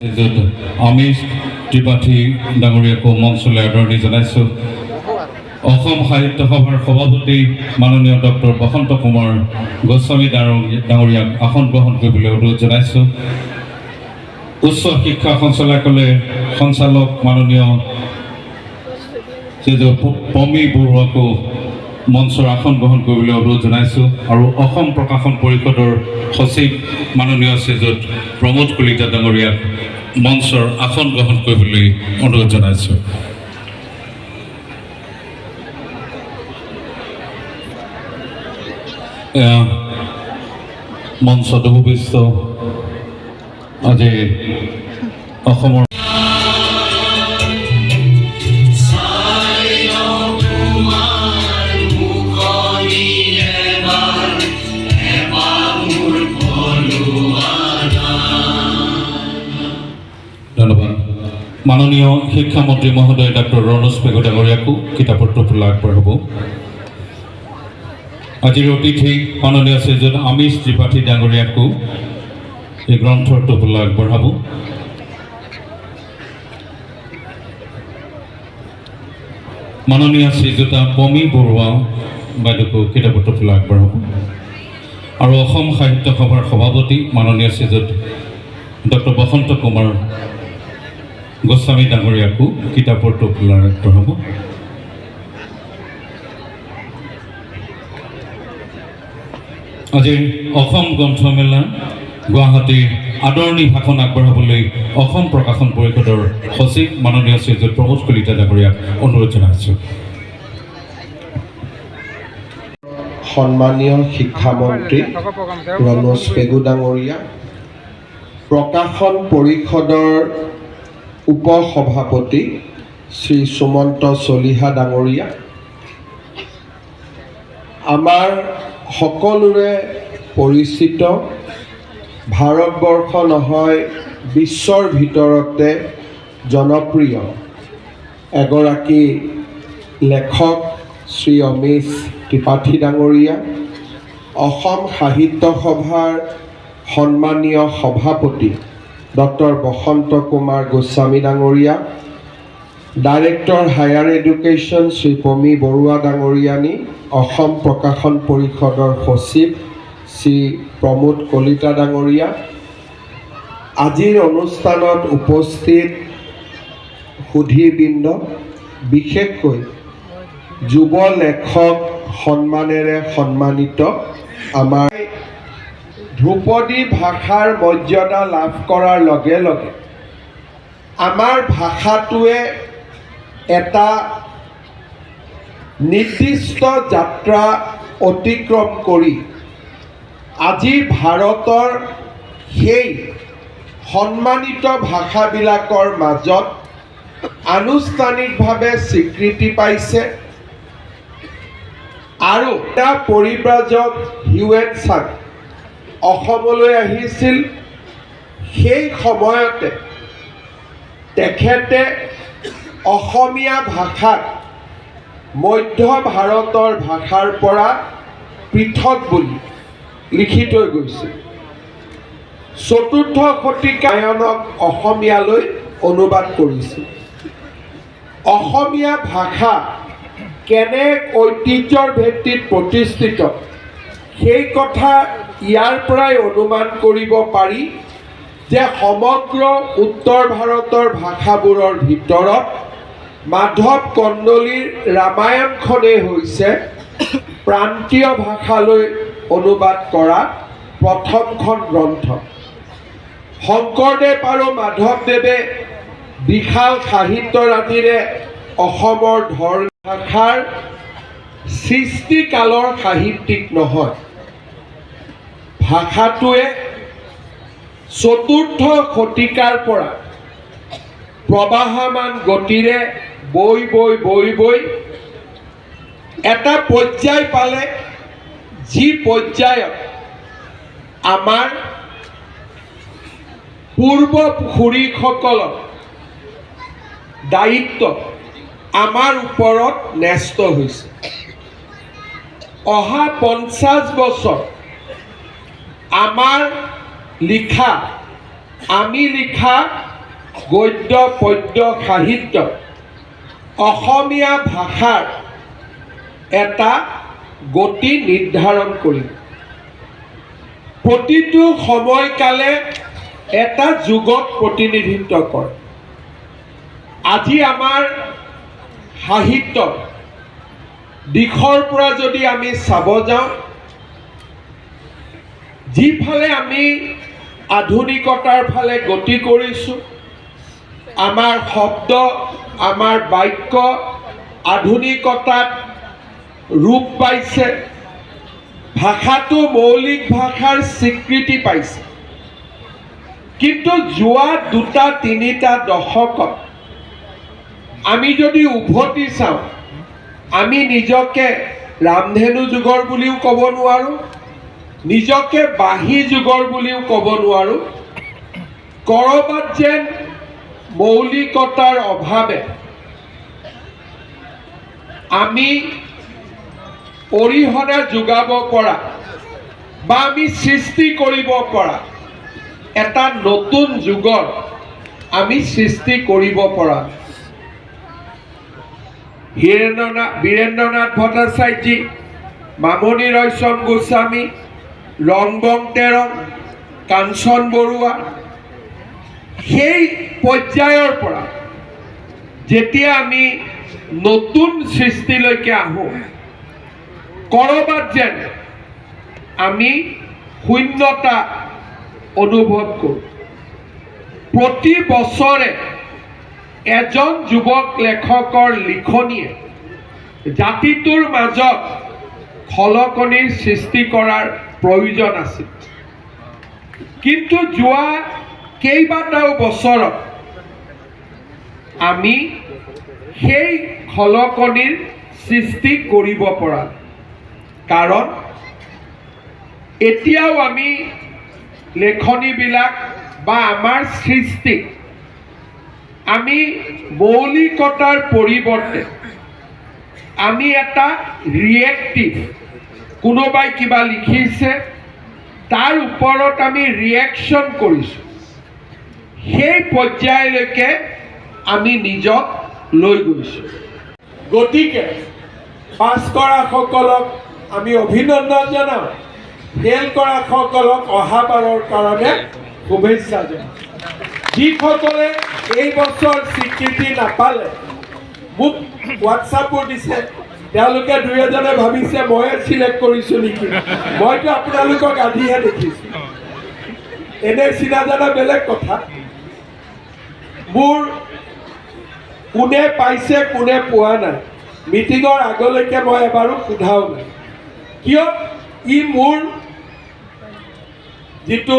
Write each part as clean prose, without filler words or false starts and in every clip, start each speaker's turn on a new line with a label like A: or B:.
A: আমিষ ত্ৰিপাঠী ডাঙৰীয়াকো মঞ্চলৈ আদৰণি জনাইছোঁ। অসম সাহিত্য সভাৰ সভাপতি মাননীয় ডক্টৰ বসন্ত কুমাৰ গোস্বামী ডাঙৰীয়াক আসন গ্ৰহণ কৰিবলৈ অনুৰোধ জনাইছোঁ। উচ্চ শিক্ষা সঞ্চালক মাননীয় পমী বৰুৱাকো মঞ্চৰ আসন গ্ৰহণ কৰিবলৈ অনুৰোধ জনাইছোঁ আৰু অসম প্ৰকাশন পৰিষদৰ সচিব মাননীয় শ্ৰীযুত প্ৰমোদ কলিতা ডাঙৰীয়াক মঞ্চৰ আসন গ্ৰহণ কৰিবলৈ অনুৰোধ জনাইছোঁ। মঞ্চত উপবিষ্ট আজি অসমৰ ধন্যবাদ। মাননীয় শিক্ষামন্ত্ৰী মহোদয় ডক্টৰ ৰণোজ পেগু ডাঙৰীয়াকো কিতাপৰ টোপোলা আগবঢ়াব। আজিৰ অতিথি মাননীয় শ্ৰীযুত আমিষ ত্ৰিপাঠী ডাঙৰীয়াকো এই গ্ৰন্থৰ টোপোলা আগবঢ়াব। মাননীয় শ্ৰীযুতা পমী বৰুৱা বাইদেউকো কিতাপৰ টোপোলা আগবঢ়াব আৰু অসম সাহিত্য সভাৰ সভাপতি মাননীয় শ্ৰীযুত ডক্টৰ বসন্ত কুমাৰ গোস্বামী ডাঙৰীয়াকো কিতাপৰ টোপোলা আগবঢ়াব। আজি অসম গ্ৰন্থমেলা গুৱাহাটীৰ আদৰণি ভাষণ আগবঢ়াবলৈ অসম প্ৰকাশন পৰিষদৰ সচিব মাননীয় শ্ৰীযুত প্ৰমোদ কলিতা ডাঙৰীয়াক অনুৰোধ জনাইছোঁ।
B: সন্মানীয় শিক্ষামন্ত্ৰী ৰণোজ পেগু ডাঙৰীয়া, প্ৰকাশন পৰিষদৰ উপসভাপতি শ্ৰী সুমন্ত চলিহা ডাঙৰীয়া, আমাৰ সকলোৰে পৰিচিত ভাৰতবৰ্ষ নহয় বিশ্বৰ ভিতৰতে জনপ্ৰিয় এগৰাকী লেখক শ্ৰী আমিষ ত্ৰিপাঠী ডাঙৰীয়া, অসম সাহিত্য সভাৰ সন্মানীয় সভাপতি ডক্টৰ বসন্ত কুমাৰ গোস্বামী ডাঙৰীয়া, director higher education Shri Pami Barua ডাঙৰীয়ানী, অসম প্ৰকাশন পৰিষদৰ সচিব শ্ৰী প্ৰমোদ কলিতা ডাঙৰীয়া, আজিৰ অনুষ্ঠানত উপস্থিত সুধীবৃন্দ, বিশেষকৈ যুৱ লেখক সন্মানেৰে সন্মানিত আমাৰ ধ্ৰুপদী ভাষাৰ মৰ্যাদা লাভ কৰাৰ লগে লগে আমাৰ ভাষাটোৱে এটা নিৰ্দিষ্ট যাত্ৰা অতিক্ৰম কৰি আজি ভাৰতৰ সেই সন্মানিত ভাষাবিলাকৰ মাজত আনুষ্ঠানিকভাৱে স্বীকৃতি পাইছে আৰু এটা পৰিব্ৰাজক হিউৱেন চাং অসমলৈ আহিছিল। সেই সময়তে তেখেতে অসমীয়া ভাষাক মধ্য ভাৰতৰ ভাষাৰ পৰা পৃথক বুলি লিখি থৈ গৈছিল। চতুৰ্থ শতিকায়নক অসমীয়ালৈ অনুবাদ কৰিছিল। অসমীয়া ভাষা কেনে ঐতিহ্যৰ ভিত্তিত প্ৰতিষ্ঠিত সেই কথা ইয়াৰ পৰাই অনুমান কৰিব পাৰি যে সমগ্ৰ উত্তৰ ভাৰতৰ ভাষাবোৰৰ ভিতৰত মাধৱ কন্দলীৰ ৰামায়ণখনেই হৈছে প্ৰান্তীয় ভাষালৈ অনুবাদ কৰা প্ৰথমখন গ্ৰন্থ। শংকৰদেৱ আৰু মাধৱদেৱে বিশাল সাহিত্যৰাজিৰে অসমৰ ধৰ্মীয় ভাষাৰ সৃষ্টিকালৰ সাহিত্যিক নহয়। ভাষাটোৱে চতুৰ্থ শতিকাৰ পৰা প্ৰবাহমান গতিৰে বৈ বৈ বৈ বৈ এটা পৰ্যায় পালে, যি পৰ্যায়ত আমাৰ পূৰ্বসূৰীসকলৰ দায়িত্ব আমাৰ ওপৰত ন্যস্ত হৈছে। অহা 50 বছৰ আমাৰ লিখা, আমি লিখা গদ্য পদ্য সাহিত্য অসমীয়া ভাষাৰ এটা গতি নিৰ্ধাৰণ কৰিম। প্ৰতিটো সময়কালে এটা যুগক প্ৰতিনিধিত্ব কৰে। আজি আমাৰ সাহিত্য দিশৰ পৰা যদি আমি চাব যাওঁ, যিফালে আমি আধুনিকতাৰ ফালে গতি কৰিছোঁ, আমাৰ শব্দ আমাৰ বাক্য আধুনিকতাত ৰূপ পাইছে, ভাষাটো মৌলিক ভাষাৰ স্বীকৃতি পাইছে। কিন্তু যোৱা দুটা তিনিটা দশকত আমি যদি উভতি চাওঁ, আমি নিজকে ৰামধেনু যুগৰ বুলিও ক'ব নোৱাৰোঁ, নিজকে বাঁহী যুগৰ বুলিও ক'ব নোৱাৰোঁ। ক'ৰবাত যেন মৌলিকতাৰ অভাৱে আমি অৰিহণা যোগাব পৰা বা আমি সৃষ্টি কৰিব পৰা এটা নতুন যুগৰ আমি সৃষ্টি কৰিব পৰা। বীৰেন্দ্ৰনাথ ভট্টাচাৰ্যজী, মামণি ৰয়চম গোস্বামী, ৰংবং তেৰং, কাঞ্চন বৰুৱা, সেই পৰ্যায়ৰ পৰা যেতিয়া আমি নতুন সৃষ্টিলৈকে আহোঁ, ক'ৰবাত যেন আমি শূন্যতা অনুভৱ কৰোঁ। প্ৰতি বছৰে এজন যুৱক লেখকৰ লিখনিয়ে জাতিটোৰ মাজত খলকনিৰ সৃষ্টি কৰাৰ প্ৰয়োজন আছিল। কিন্তু যোৱা কেইবাটাও বছৰত আমি সেই খলকনিৰ সৃষ্টি কৰিব পৰা, কাৰণ এতিয়াও আমি লেখনিবিলাক বা আমাৰ সৃষ্টি আমি মৌলিকতাৰ পৰিৱৰ্তে আমি এটা ৰিয়েক্টিভ, কোনোবাই কিবা লিখিছে তাৰ ওপৰত আমি ৰিয়েকশ্যন কৰিছোঁ, সেই পৰ্যায়লৈকে আমি নিজক লৈ গৈছোঁ। গতিকে পাছ কৰাসকলক আমি অভিনন্দন জনাওঁ, ফেইল কৰাসকলক অহাবাৰৰ কাৰণে শুভেচ্ছা জনাওঁ। যিসকলে এই বছৰ স্বীকৃতি নাপালে মোক হোৱাটছআপো দিছে, তেওঁলোকে দুই এজনে ভাবিছে ময়ে চিলেক্ট কৰিছোঁ নেকি। মইতো আপোনালোকক আজিহে দেখিছোঁ, এনে চিনা জানা বেলেগ কথা। মোৰ কোনে পাইছে কোনে পোৱা নাই মিটিঙৰ আগলৈকে মই এবাৰো সোধাও নাই, কিয় ই মোৰ যিটো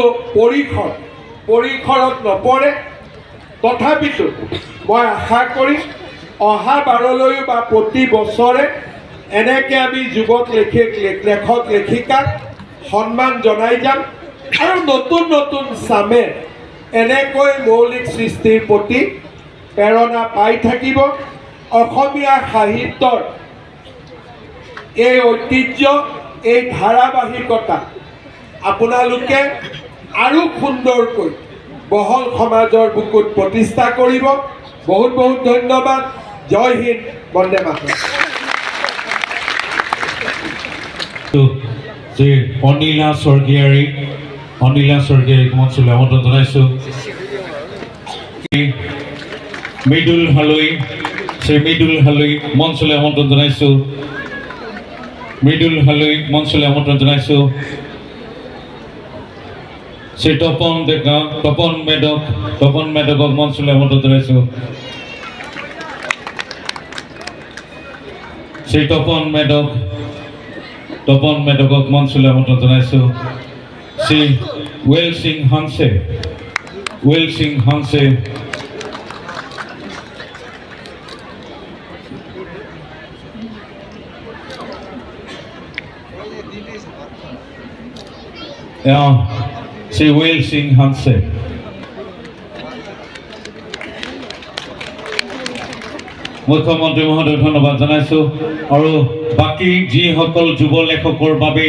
B: পৰিসৰত নপৰে। তথাপিতো মই আশা কৰিম অহা বাৰলৈও বা প্ৰতি বছৰে এনেকৈ আমি যুৱক লেখক লেখিকাক সন্মান জনাই যাম, আৰু নতুন নতুন চামে এনেকৈ মৌলিক সৃষ্টিৰ প্ৰতি প্ৰেৰণা পাই থাকিব। অসমীয়া সাহিত্যৰ এই ঐতিহ্য, এই ধাৰাবাহিকতা আপোনালোকে আৰু সুন্দৰকৈ বহল সমাজৰ বুকুত প্ৰতিষ্ঠা কৰিব। বহুত বহুত ধন্যবাদ। জয় হিন্দ, বন্দে মাতৰম।
A: শ্ৰী অনিলা স্বৰ্গীয়াৰীক মঞ্চলৈ আমন্ত্ৰণ জনাইছোঁ। মৃদুল হালৈ, শ্ৰী মৃদুল হালৈ মঞ্চলৈ আমন্ত্ৰণ জনাইছোঁ। শ্ৰী তপন মেধকক মঞ্চলৈ আমন্ত্ৰণ জনাইছোঁ। শ্ৰী তপন মেধকক মঞ্চলৈ আমন্ত্ৰণ জনাইছোঁ। শ্ৰী ৱেল সিং হানছে শ্ৰী ৱেল সিং হানছে। মুখ্যমন্ত্ৰী মহোদয় ধন্যবাদ জনাইছোঁ। আৰু বাকী যিসকল যুৱ লেখকৰ বাবে